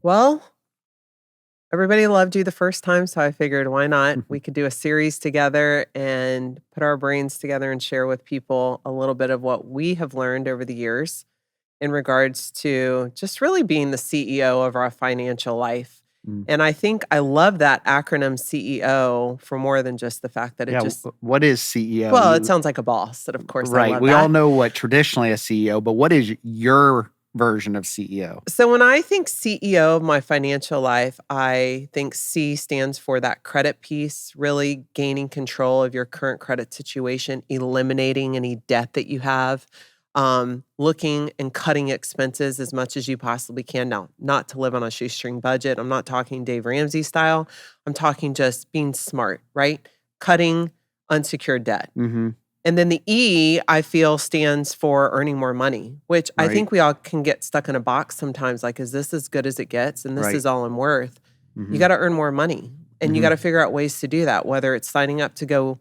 Well, everybody loved you the first time, so I figured why not? We could do a series together and put our brains together and share with people a little bit of what we have learned over the years in regards to just really being the CEO of our financial life. Mm. And I think I love that acronym CEO for more than just the fact that it Yeah, just, what is CEO? well, it sounds like a boss. And of course, I Right. love We all that. know what traditionally a CEO, but what is your version of CEO? So when I think CEO of my financial life, I think C stands for that credit piece, really gaining control of your current credit situation, eliminating any debt that you have, looking and cutting expenses as much as you possibly can. Now, not to live on a shoestring budget. I'm not talking Dave Ramsey style. I'm talking just being smart, right? Cutting unsecured debt. Mm-hmm. And then the E, I feel, stands for earning more money, which I Right. think we all can get stuck in a box sometimes. Like, is this as good as it gets? And this Right. is all I'm worth. Mm-hmm. You got to earn more money. And you got to figure out ways to do that, whether it's signing up to go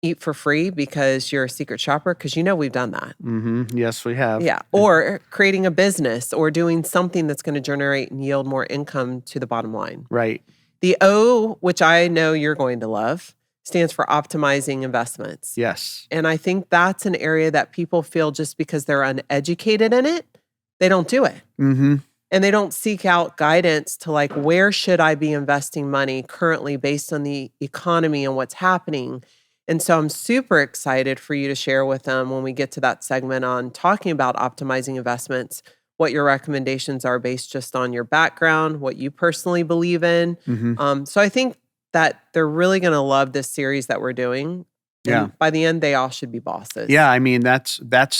eat for free because you're a secret shopper, because we've done that. Mm-hmm. Yes, we have. Yeah. Or creating a business or doing something that's going to generate and yield more income to the bottom line. Right. The O, which I know you're going to love, stands for optimizing investments. Yes. And I think that's an area that people feel just because they're uneducated in it, they don't do it. Mm-hmm. And they don't seek out guidance to like, where should I be investing money currently based on the economy and what's happening? And so I'm super excited for you to share with them when we get to that segment on talking about optimizing investments, what your recommendations are based just on your background, what you personally believe in. Mm-hmm. So I think that they're really going to love this series that we're doing. Yeah. And by the end, they all should be bosses. Yeah, I mean that's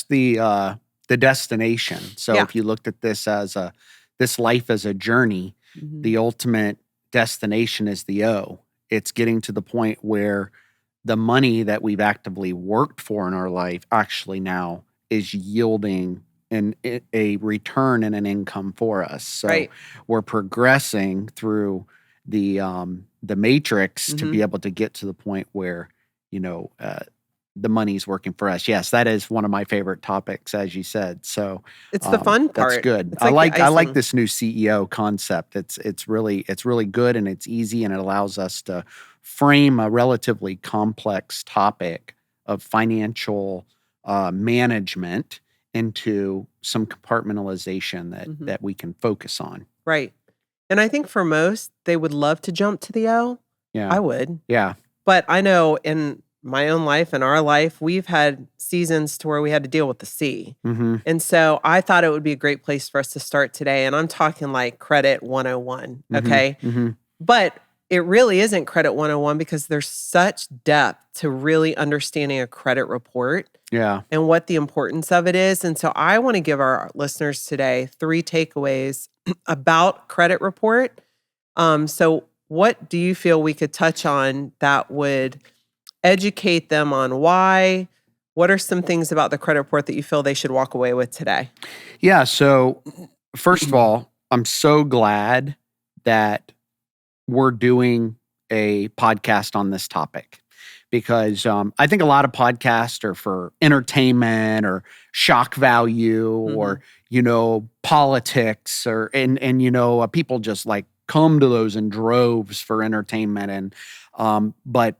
the destination. So Yeah. if you looked at this life as a journey, Mhm. the ultimate destination is the O. It's getting to the point where the money that we've actively worked for in our life actually now is yielding a return and an income for us. So Right. we're progressing through the matrix to be able to get to the point where the money's working for us. Yes, that is one of my favorite topics, as you said. So It's the fun part. that's good. It's I like the like icing. this new CEO concept. It's really good and it's easy and it allows us to frame a relatively complex topic of financial management into some compartmentalization that we can focus on. Right. And I think for most, they would love to jump to the O. Yeah. I would. Yeah. But I know in my own life and our life, we've had seasons to where we had to deal with the C. Mm-hmm. And so I thought it would be a great place for us to start today. And I'm talking like credit 101. Okay. Mm-hmm. But it really isn't credit 101 because there's such depth to really understanding a credit report. Yeah. And what the importance of it is. And so I want to give our listeners today 3 takeaways about credit report. So what do you feel we could touch on that would educate them on why? What are some things about the credit report that you feel they should walk away with today? Yeah. So first of all, I'm so glad that we're doing a podcast on this topic because I think a lot of podcasts are for entertainment or shock value or, politics and people just like come to those in droves for entertainment. But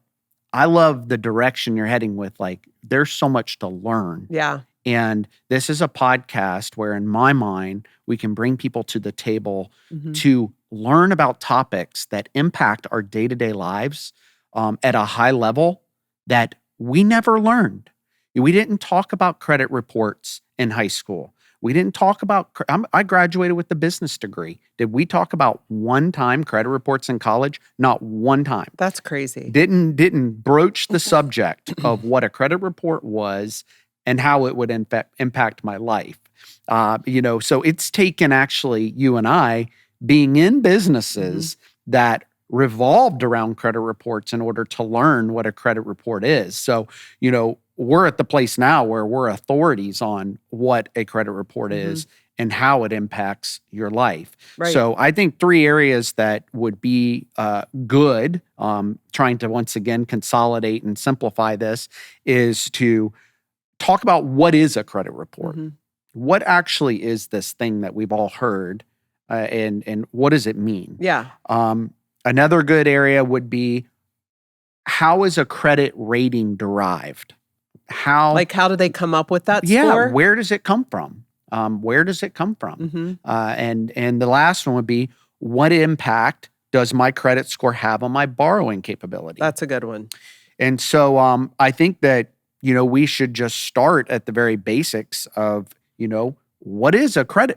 I love the direction you're heading with. Like, there's so much to learn. Yeah. And this is a podcast where, in my mind, we can bring people to the table to learn about topics that impact our day-to-day lives at a high level that we never learned. We didn't talk about credit reports in high school. We didn't talk about, I graduated with a business degree. Did we talk about one-time credit reports in college? Not one time. That's crazy. Didn't broach the subject of what a credit report was and how it would impact my life. So it's taken actually you and I being in businesses that revolved around credit reports in order to learn what a credit report is. So, we're at the place now where we're authorities on what a credit report is and how it impacts your life. Right. So I think 3 areas that would be good, trying to once again consolidate and simplify this, is to talk about what is a credit report. What actually is this thing that we've all heard and what does it mean? Yeah. Another good area would be, how is a credit rating derived? How How do they come up with that Yeah, score? where does it come from? Where does it come from? Mm-hmm. And the last one would be, what impact does my credit score have on my borrowing capability? That's a good one. And so I think that, we should just start at the very basics of, what is a credit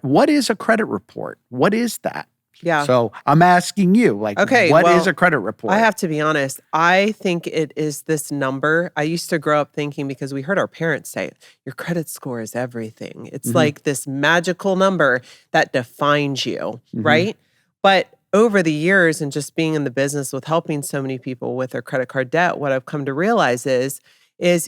report? What is that? Yeah. So I'm asking you, Okay, what is well, a credit report? I have to be honest. I think it is this number. I used to grow up thinking, because we heard our parents say, your credit score is everything. It's like this magical number that defines you, right? But over the years and just being in the business with helping so many people with their credit card debt, what I've come to realize is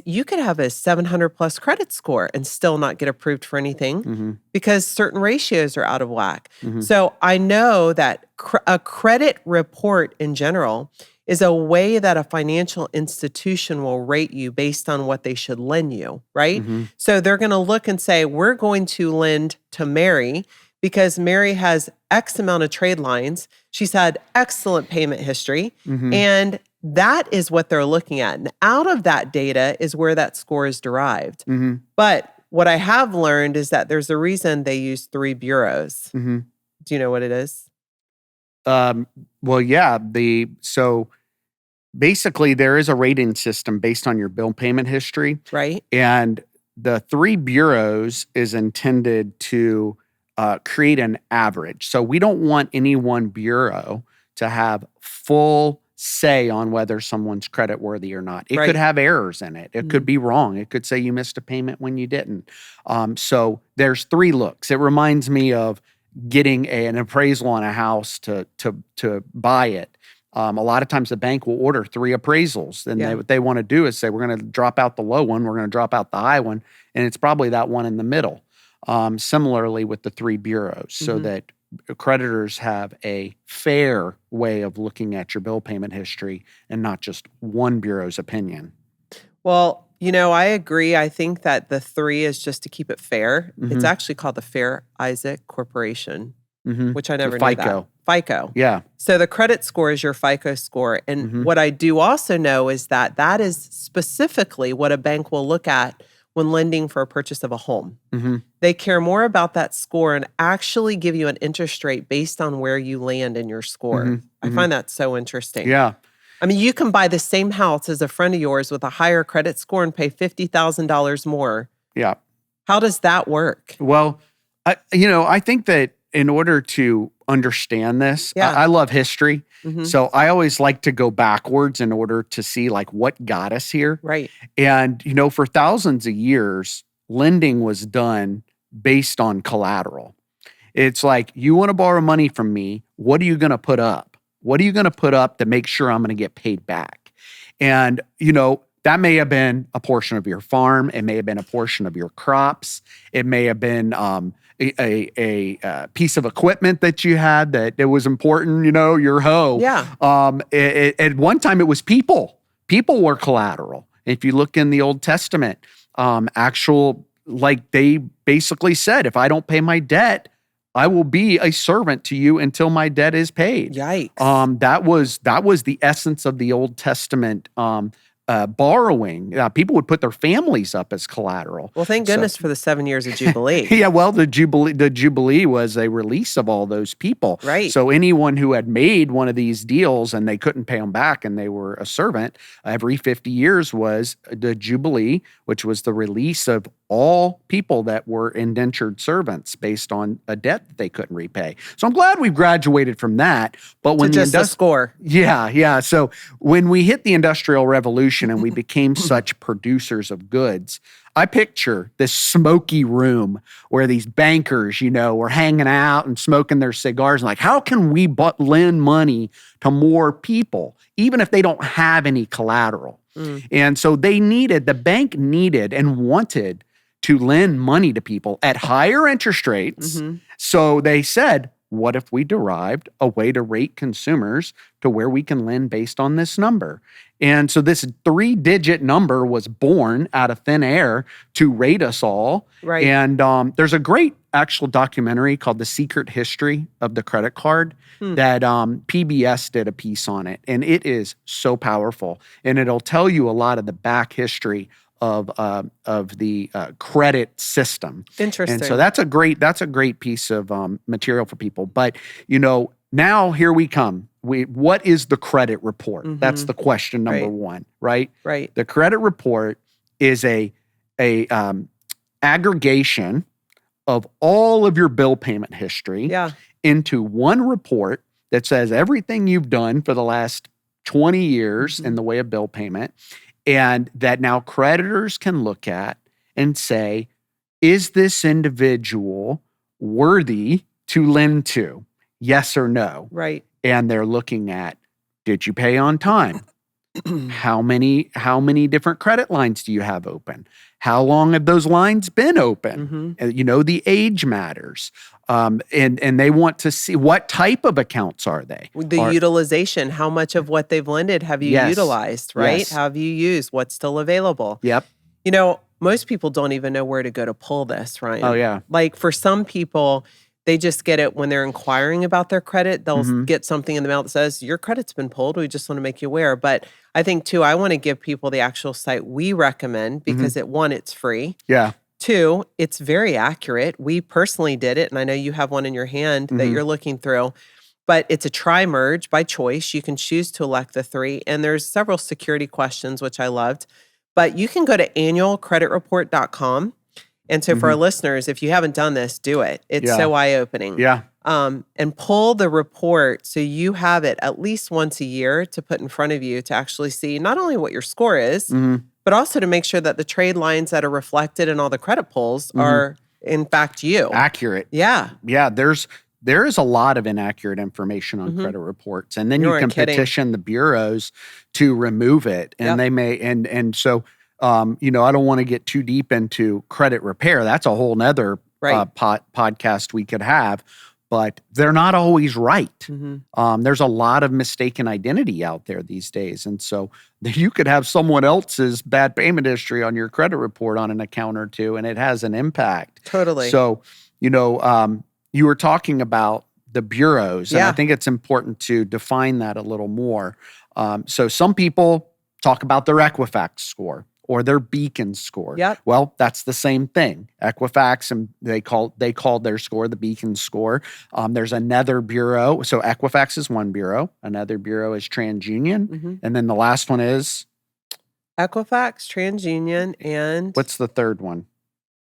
you could have a 700 plus credit score and still not get approved for anything because certain ratios are out of whack. So I know that a credit report in general is a way that a financial institution will rate you based on what they should lend you, right? So they're going to look and say, we're going to lend to Mary because Mary has X amount of trade lines. She's had excellent payment history. And that is what they're looking at. And out of that data is where that score is derived. But what I have learned is that there's a reason they use 3 bureaus. Do you know what it is? Well, yeah. So basically, there is a rating system based on your bill payment history. Right. And the 3 bureaus is intended to create an average. So we don't want any one bureau to have full say on whether someone's creditworthy or not. It could have errors in it. It could be wrong. It could say you missed a payment when you didn't. So there's 3 looks. It reminds me of getting an appraisal on a house to buy it. A lot of times the bank will order 3 appraisals, and what they want to do is say, we're going to drop out the low one, we're going to drop out the high one, and it's probably that one in the middle. Similarly with the 3 bureaus, so that creditors have a fair way of looking at your bill payment history and not just one bureau's opinion. Well, I agree. I think that the 3 is just to keep it fair. It's actually called the Fair Isaac Corporation, which I never knew FICO. that. FICO. Yeah. So the credit score is your FICO score. And what I do also know is that that is specifically what a bank will look at when lending for a purchase of a home. They care more about that score and actually give you an interest rate based on where you land in your score. I find that so interesting. Yeah. I mean, you can buy the same house as a friend of yours with a higher credit score and pay $50,000 more. Yeah. How does that work? Well, I think that in order to understand this, I love history. So I always like to go backwards in order to see what got us here. Right. And, for thousands of years, lending was done based on collateral. It's like, you want to borrow money from me, what are you going to put up? What are you going to put up to make sure I'm going to get paid back? And, that may have been a portion of your farm. It may have been a portion of your crops. It may have been a piece of equipment that you had that it was important, your hoe. Yeah. At one time, it was people. People were collateral. If you look in the Old Testament, they basically said, if I don't pay my debt, I will be a servant to you until my debt is paid. Yikes. That was the essence of the Old Testament borrowing. People would put their families up as collateral. Well, thank goodness for the 7 years of Jubilee. Yeah, well, the Jubilee was a release of all those people. Right. So anyone who had made one of these deals and they couldn't pay them back and they were a servant, every 50 years was the Jubilee, which was the release of all people that were indentured servants based on a debt that they couldn't repay. So I'm glad we've graduated from that. But when the score. Yeah. So when we hit the Industrial Revolution and we became such producers of goods, I picture this smoky room where these bankers, were hanging out and smoking their cigars and how can we lend money to more people, even if they don't have any collateral? And so the bank needed and wanted to lend money to people at higher interest rates. So they said, what if we derived a way to rate consumers to where we can lend based on this number? And so this 3-digit number was born out of thin air to rate us all. Right. And there's a great actual documentary called The Secret History of the Credit Card that PBS did a piece on it. And it is so powerful. And it'll tell you a lot of the back history of the credit system. Interesting. And so that's a great piece of material for people. But, now here we come. What is the credit report? That's the question number one, right? Right. The credit report is a aggregation of all of your bill payment history into one report that says everything you've done for the last 20 years in the way of bill payment, and that now creditors can look at and say, is this individual worthy to lend to? Yes or no? Right. And they're looking at, did you pay on time? How many different credit lines do you have open? How long have those lines been open? The age matters. And they want to see what type of accounts are they? The utilization, how much of what they've lended have you utilized, right? Yes. Have you used? What's still available? Yep. Most people don't even know where to go to pull this, Ryan. Oh, yeah. Like for some people, they just get it when they're inquiring about their credit. They'll get something in the mail that says, your credit's been pulled. We just want to make you aware. But I think, too, I want to give people the actual site we recommend because one, it's free. Yeah. Two, it's very accurate. We personally did it, and I know you have one in your hand that you're looking through. But it's a tri-merge by choice. You can choose to elect the three. And there's several security questions, which I loved. But you can go to annualcreditreport.com. And so for our listeners, if you haven't done this, do it. It's so eye-opening. Yeah. And pull the report so you have it at least once a year to put in front of you to actually see not only what your score is, but also to make sure that the trade lines that are reflected in all the credit pulls are, in fact, you. Accurate. Yeah. Yeah, there is a lot of inaccurate information on credit reports. And then you can petition the bureaus to remove it. And they may, and so... I don't want to get too deep into credit repair. That's a whole nother podcast we could have, but they're not always right. There's a lot of mistaken identity out there these days. And so you could have someone else's bad payment history on your credit report on an account or two, and it has an impact. Totally. So, you were talking about the bureaus, and I think it's important to define that a little more. So some people talk about their Equifax score or their Beacon score. Yep. Well, that's the same thing. Equifax, and they called their score the Beacon score. There's another bureau. So Equifax is one bureau. Another bureau is TransUnion. And then the last one is? Equifax, TransUnion, and... What's the third one?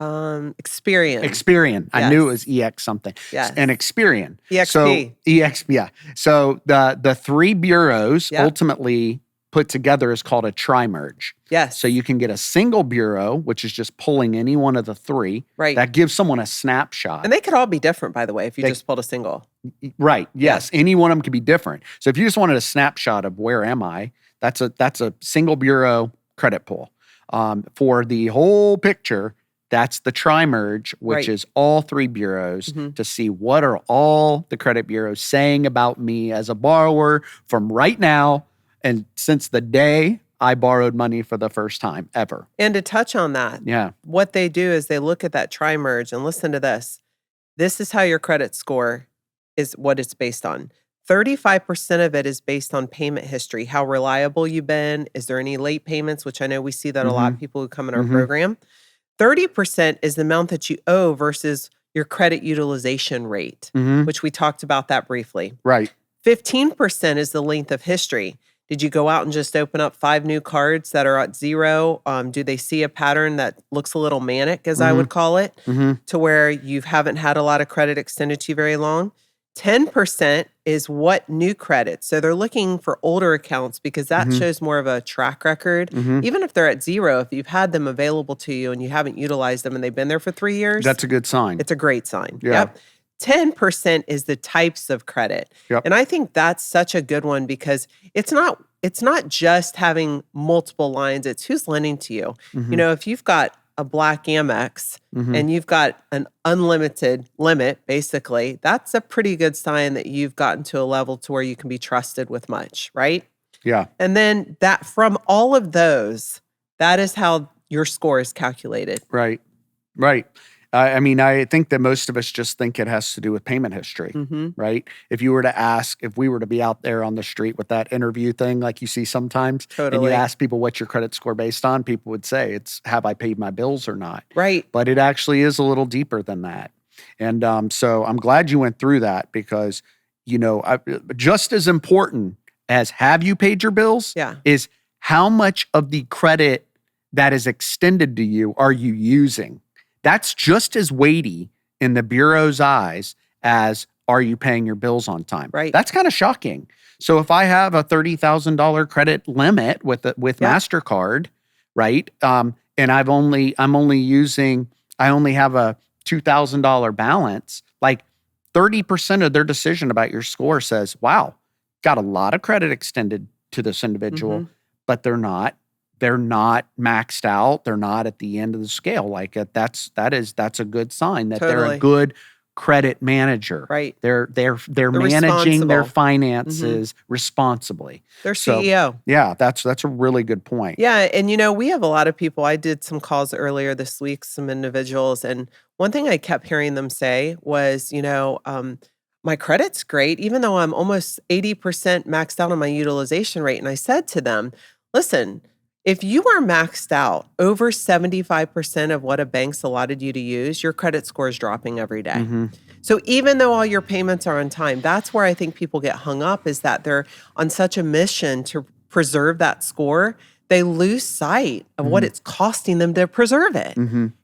Experian. Experian. I knew it was EX something. Yes. And Experian. EXP. So the three bureaus ultimately put together is called a tri-merge. Yes. So you can get a single bureau, which is just pulling any one of the three. Right. That gives someone a snapshot. And they could all be different, by the way, if you just pulled a single. Right. Yes. Any one of them could be different. So if you just wanted a snapshot of where am I, that's a single bureau credit pull. For the whole picture, that's the tri-merge, which is all three bureaus to see what are all the credit bureaus saying about me as a borrower from right now and since the day I borrowed money for the first time ever. And to touch on that, what they do is they look at that tri-merge and listen to this. This is how your credit score is what it's based on. 35% of it is based on payment history, how reliable you've been. Is there any late payments, which I know we see that a lot of people who come in our program. 30% is the amount that you owe versus your credit utilization rate, which we talked about that briefly. Right. 15% is the length of history. Did you go out and just open up 5 new cards that are at zero? Do they see a pattern that looks a little manic, as I would call it, to where you haven't had a lot of credit extended to you very long? 10% is what new credit. So they're looking for older accounts because that shows more of a track record. Even if they're at zero, if you've had them available to you and you haven't utilized them and they've been there for 3 years. That's a good sign. It's a great sign. Yeah. Yep. 10% is the types of credit. Yep. And I think that's such a good one because it's not just having multiple lines, it's who's lending to you. If you've got a black Amex and you've got an unlimited limit, basically, that's a pretty good sign that you've gotten to a level to where you can be trusted with much, right? Yeah. And then that from all of those, that is how your score is calculated. Right. Right. I mean, I think that most of us just think it has to do with payment history, right? If we were to be out there on the street with that interview thing like you see sometimes, and you Totally. ask people what's your credit score based on, people would say it's have I paid my bills or not. Right. But it actually is a little deeper than that. And so I'm glad you went through that because, just as important as have you paid your bills Yeah. is how much of the credit that is extended to you are you using? That's just as weighty in the Bureau's eyes as are you paying your bills on time? Right. That's kind of shocking. So if I have a $30,000 credit limit with MasterCard, right? And I only have a $2,000 balance, like 30% of their decision about your score says, wow, got a lot of credit extended to this individual, but they're not maxed out. They're not at the end of the scale. Like that's a good sign that they're a good credit manager. Right. They're managing their responsible. finances responsibly. They're CEO. Yeah, that's a really good point. Yeah, and we have a lot of people. I did some calls earlier this week, some individuals, and one thing I kept hearing them say was, my credit's great, even though I'm almost 80% maxed out on my utilization rate. And I said to them, listen, if you are maxed out over 75% of what a bank's allotted you to use, your credit score is dropping every day. So even though all your payments are on time, that's where I think people get hung up, is that they're on such a mission to preserve that score, they lose sight of what it's costing them to preserve it.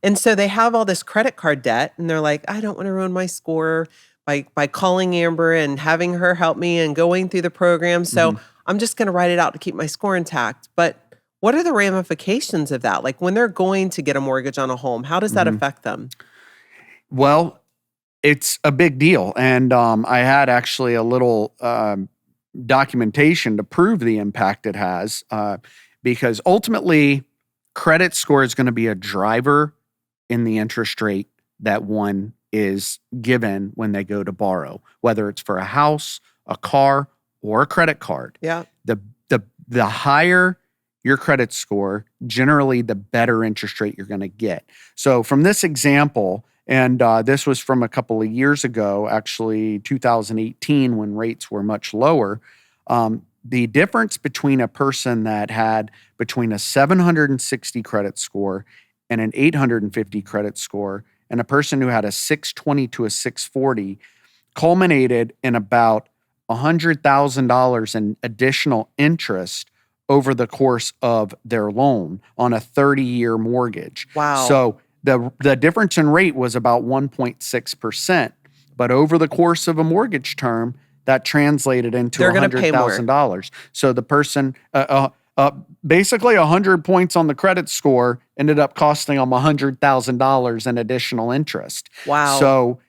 And so they have all this credit card debt and they're like, I don't want to ruin my score by calling Amber and having her help me and going through the program. So I'm just going to write it out to keep my score intact. But what are the ramifications of that? Like when they're going to get a mortgage on a home, how does that affect them? Well, it's a big deal. And I had actually a little documentation to prove the impact it has because ultimately credit score is going to be a driver in the interest rate that one is given when they go to borrow, whether it's for a house, a car, or a credit card. Yeah. The higher your credit score, generally the better interest rate you're going to get. So from this example, and this was from a couple of years ago, actually 2018, when rates were much lower, the difference between a person that had between a 760 credit score and an 850 credit score and a person who had a 620 to a 640 culminated in about $100,000 in additional interest over the course of their loan on a 30-year mortgage. Wow. So the difference in rate was about 1.6%, but over the course of a mortgage term, that translated into $100,000. So the person, basically 100 points on the credit score ended up costing them $100,000 in additional interest. Wow. So,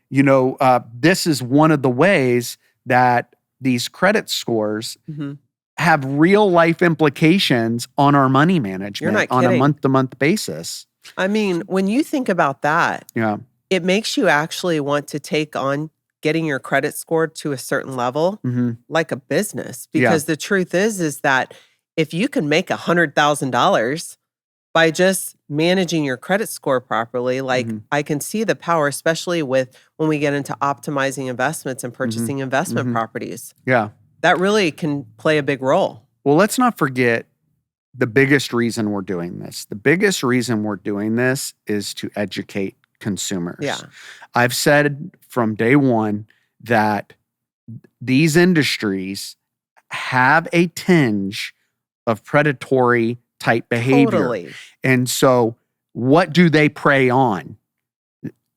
this is one of the ways that these credit scores have real life implications on our money management on a month-to-month basis. I mean, when you think about that, it makes you actually want to take on getting your credit score to a certain level like a business. Because the truth is that if you can make $100,000 by just managing your credit score properly, like I can see the power, especially with when we get into optimizing investments and purchasing investment properties. Yeah. That really can play a big role. Well, let's not forget the biggest reason we're doing this. The biggest reason we're doing this is to educate consumers. Yeah. I've said from day one that these industries have a tinge of predatory type behavior. Totally. And so what do they prey on?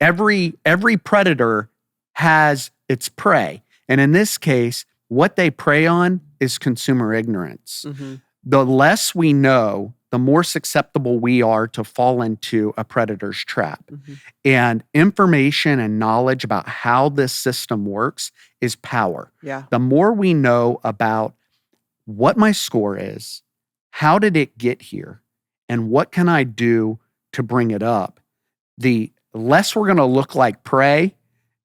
Every predator has its prey. And in this case, what they prey on is consumer ignorance. The less we know, the more susceptible we are to fall into a predator's trap. And information and knowledge about how this system works is power. Yeah. The more we know about what my score is, how did it get here, and what can I do to bring it up, the less we're going to look like prey,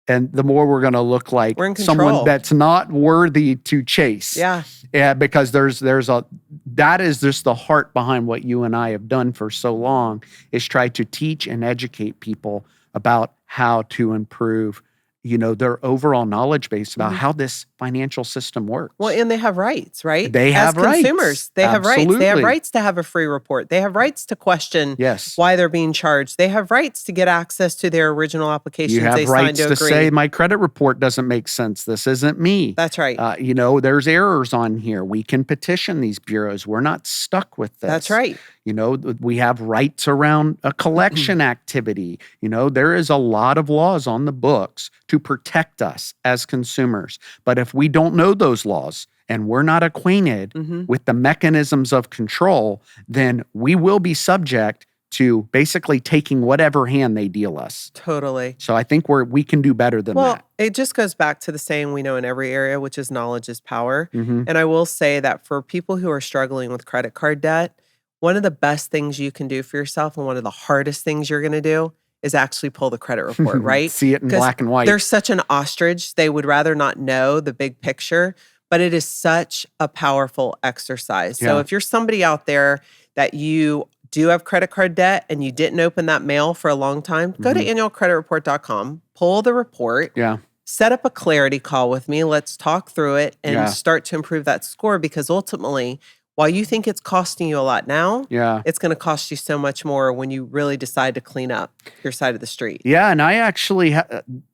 and the more we're going to look like someone that's not worthy to chase. Yeah. Yeah, because that is just the heart behind what you and I have done for so long, is try to teach and educate people about how to improve, their overall knowledge base about how this financial system works. Well, and they have rights, right? They As have rights. consumers, they have rights. They have Absolutely. rights to have a free report. They have rights to question Yes. why they're being charged. They have rights to get access to their original applications You have they signed rights to agree. say my credit report doesn't make sense. This isn't me. That's right. There's errors on here. We can petition these bureaus. We're not stuck with this. That's right. We have rights around a collection activity. There is a lot of laws on the books to protect us as consumers. But if we don't know those laws and we're not acquainted with the mechanisms of control, then we will be subject to basically taking whatever hand they deal us. Totally. So I think we can do better than that. Well, it just goes back to the saying we know in every area, which is knowledge is power. Mm-hmm. And I will say that for people who are struggling with credit card debt, one of the best things you can do for yourself and one of the hardest things you're going to do is actually pull the credit report, right? See it in black and white. They're such an ostrich. They would rather not know the big picture, but it is such a powerful exercise. So if you're somebody out there that you do have credit card debt and you didn't open that mail for a long time, go to annualcreditreport.com, pull the report, set up a clarity call with me. Let's talk through it and start to improve that score, because ultimately, while you think it's costing you a lot now, it's going to cost you so much more when you really decide to clean up your side of the street. Yeah, and I actually,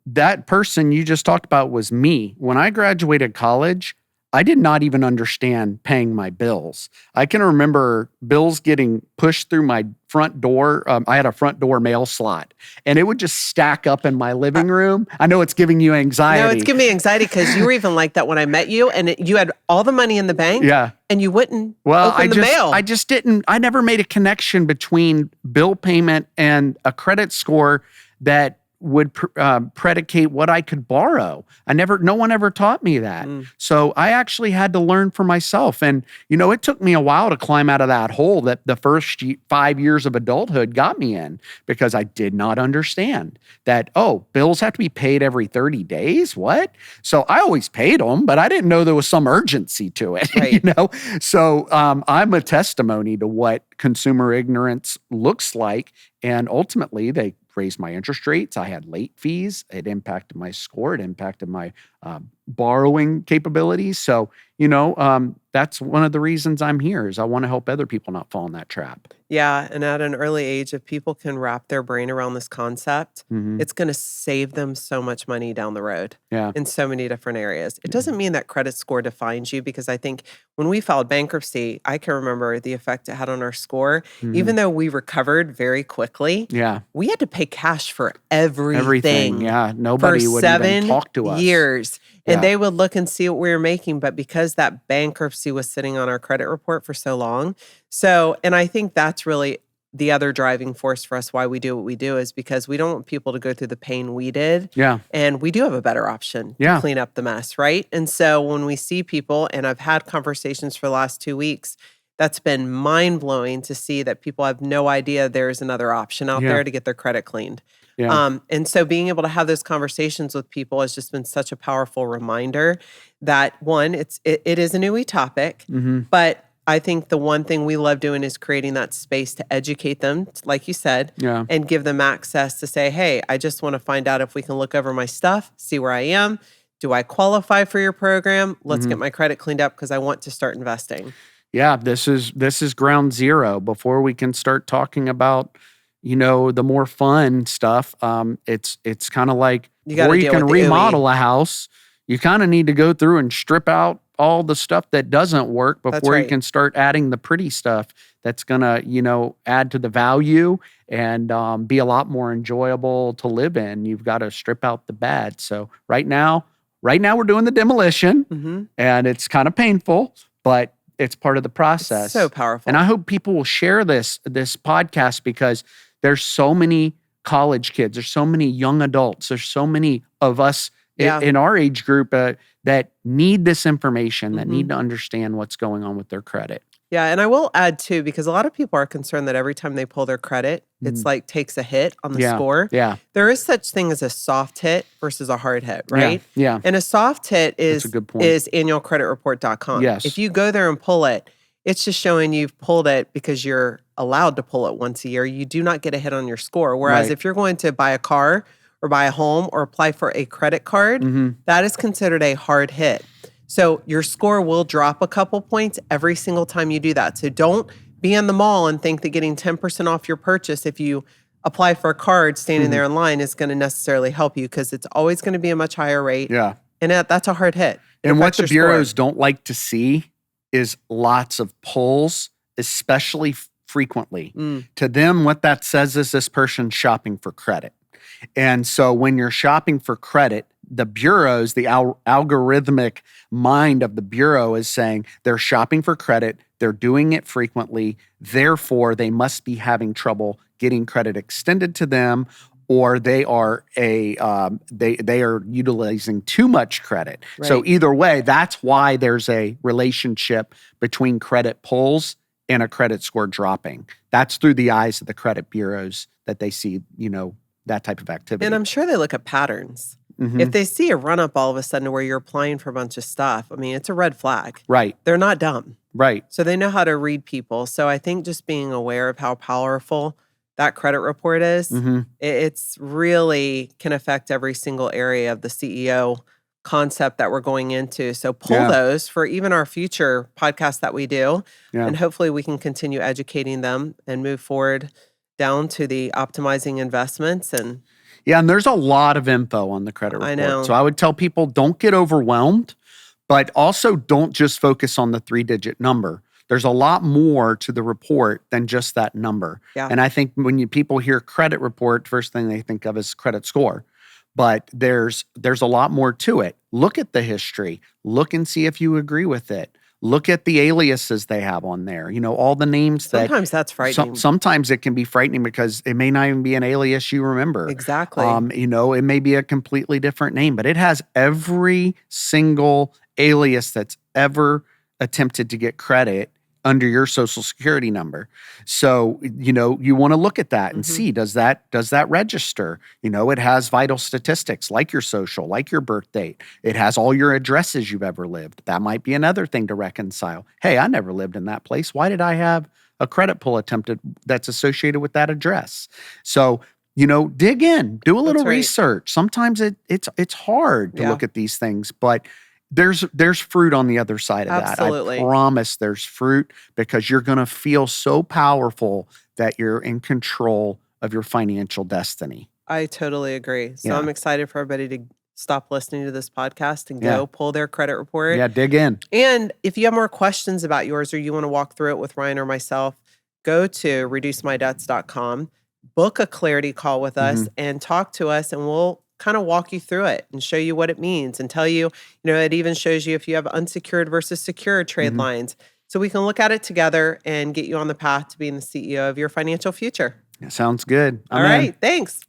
that person you just talked about was me. When I graduated college, I did not even understand paying my bills. I can remember bills getting pushed through my front door. I had a front door mail slot, and it would just stack up in my living room. I know it's giving you anxiety. No, it's giving me anxiety because you were even like that when I met you, and you had all the money in the bank, and you wouldn't open the mail. I just didn't. I never made a connection between bill payment and a credit score that would predicate what I could borrow. No one ever taught me that. So I actually had to learn for myself. And, it took me a while to climb out of that hole that the first 5 years of adulthood got me in, because I did not understand that, bills have to be paid every 30 days. What? So I always paid them, but I didn't know there was some urgency to it, right. So I'm a testimony to what consumer ignorance looks like. And ultimately, they raised my interest rates. I had late fees. It impacted my score. It impacted my borrowing capabilities. So, that's one of the reasons I'm here, is I want to help other people not fall in that trap. Yeah. And at an early age, if people can wrap their brain around this concept, it's going to save them so much money down the road in so many different areas. It doesn't mean that credit score defines you, because I think when we filed bankruptcy, I can remember the effect it had on our score. Even though we recovered very quickly, we had to pay cash for everything. Yeah. Nobody would even talk to us. 7 years. And they would look and see what we were making. But because that bankruptcy was sitting on our credit report for so long. And I think that's really the other driving force for us why we do what we do, is because we don't want people to go through the pain we did. And we do have a better option to clean up the mess, right? And so when we see people, and I've had conversations for the last 2 weeks, that's been mind-blowing to see that people have no idea there's another option out there to get their credit cleaned. And so being able to have those conversations with people has just been such a powerful reminder that, one, it is a newy topic, but I think the one thing we love doing is creating that space to educate them, like you said, and give them access to say, hey, I just want to find out if we can look over my stuff, see where I am. Do I qualify for your program? Let's get my credit cleaned up because I want to start investing. Yeah, this is ground zero before we can start talking about, the more fun stuff. It's kind of like, before you can remodel a house, you kind of need to go through and strip out all the stuff that doesn't work before you can start adding the pretty stuff that's going to, add to the value and be a lot more enjoyable to live in. You've got to strip out the bad. So right now we're doing the demolition, and it's kind of painful, but it's part of the process. It's so powerful. And I hope people will share this podcast, because there's so many college kids, there's so many young adults, there's so many of us in our age group that need this information, that need to understand what's going on with their credit. Yeah, and I will add too, because a lot of people are concerned that every time they pull their credit, it's like takes a hit on the score. Yeah. There is such thing as a soft hit versus a hard hit, right? Yeah. And a soft hit is annualcreditreport.com. Yes. If you go there and pull it, it's just showing you've pulled it because you're allowed to pull it once a year, you do not get a hit on your score. Whereas Right. if you're going to buy a car or buy a home or apply for a credit card, that is considered a hard hit. So your score will drop a couple points every single time you do that. So don't be in the mall and think that getting 10% off your purchase if you apply for a card standing there in line is going to necessarily help you, because it's always going to be a much higher rate. Yeah. And that's a hard hit. And what the bureaus don't like to see is lots of pulls, especially frequently. To them, what that says is this person's shopping for credit. And so when you're shopping for credit, the bureaus, the algorithmic mind of the bureau is saying they're shopping for credit, they're doing it frequently, therefore they must be having trouble getting credit extended to them, or they are they are utilizing too much credit. Right. So either way, that's why there's a relationship between credit pulls and a credit score dropping. That's through the eyes of the credit bureaus that they see, that type of activity. And I'm sure they look at patterns. If they see a run up all of a sudden where you're applying for a bunch of stuff, I mean, it's a red flag. Right. They're not dumb. Right. So they know how to read people. So I think just being aware of how powerful that credit report is, it's really can affect every single area of the CEO concept that we're going into. So pull those for even our future podcasts that we do. And hopefully we can continue educating them and move forward down to the optimizing investments. And there's a lot of info on the credit report. I know. So I would tell people, don't get overwhelmed, but also don't just focus on the 3-digit number. There's a lot more to the report than just that number. Yeah. And I think when people hear credit report, first thing they think of is credit score. But there's a lot more to it. Look at the history. Look and see if you agree with it. Look at the aliases they have on there. All the names sometimes that's frightening. Sometimes it can be frightening because it may not even be an alias you remember. Exactly. It may be a completely different name, but it has every single alias that's ever attempted to get credit under your social security number. So, you want to look at that and see, does that register? It has vital statistics like your social, like your birth date. It has all your addresses you've ever lived. That might be another thing to reconcile. Hey, I never lived in that place. Why did I have a credit pull attempted that's associated with that address? So, dig in, do a little research. Sometimes it's hard to look at these things, but there's fruit on the other side of Absolutely. that. I promise there's fruit, because you're going to feel so powerful that you're in control of your financial destiny. I totally agree. So I'm excited for everybody to stop listening to this podcast and go pull their credit report. Yeah, dig in. And if you have more questions about yours or you want to walk through it with Ryan or myself, go to reducemydebts.com, book a clarity call with us and talk to us, and we'll kind of walk you through it and show you what it means and tell you, it even shows you if you have unsecured versus secured trade lines. So we can look at it together and get you on the path to being the CEO of your financial future. Sounds good. All right. Thanks.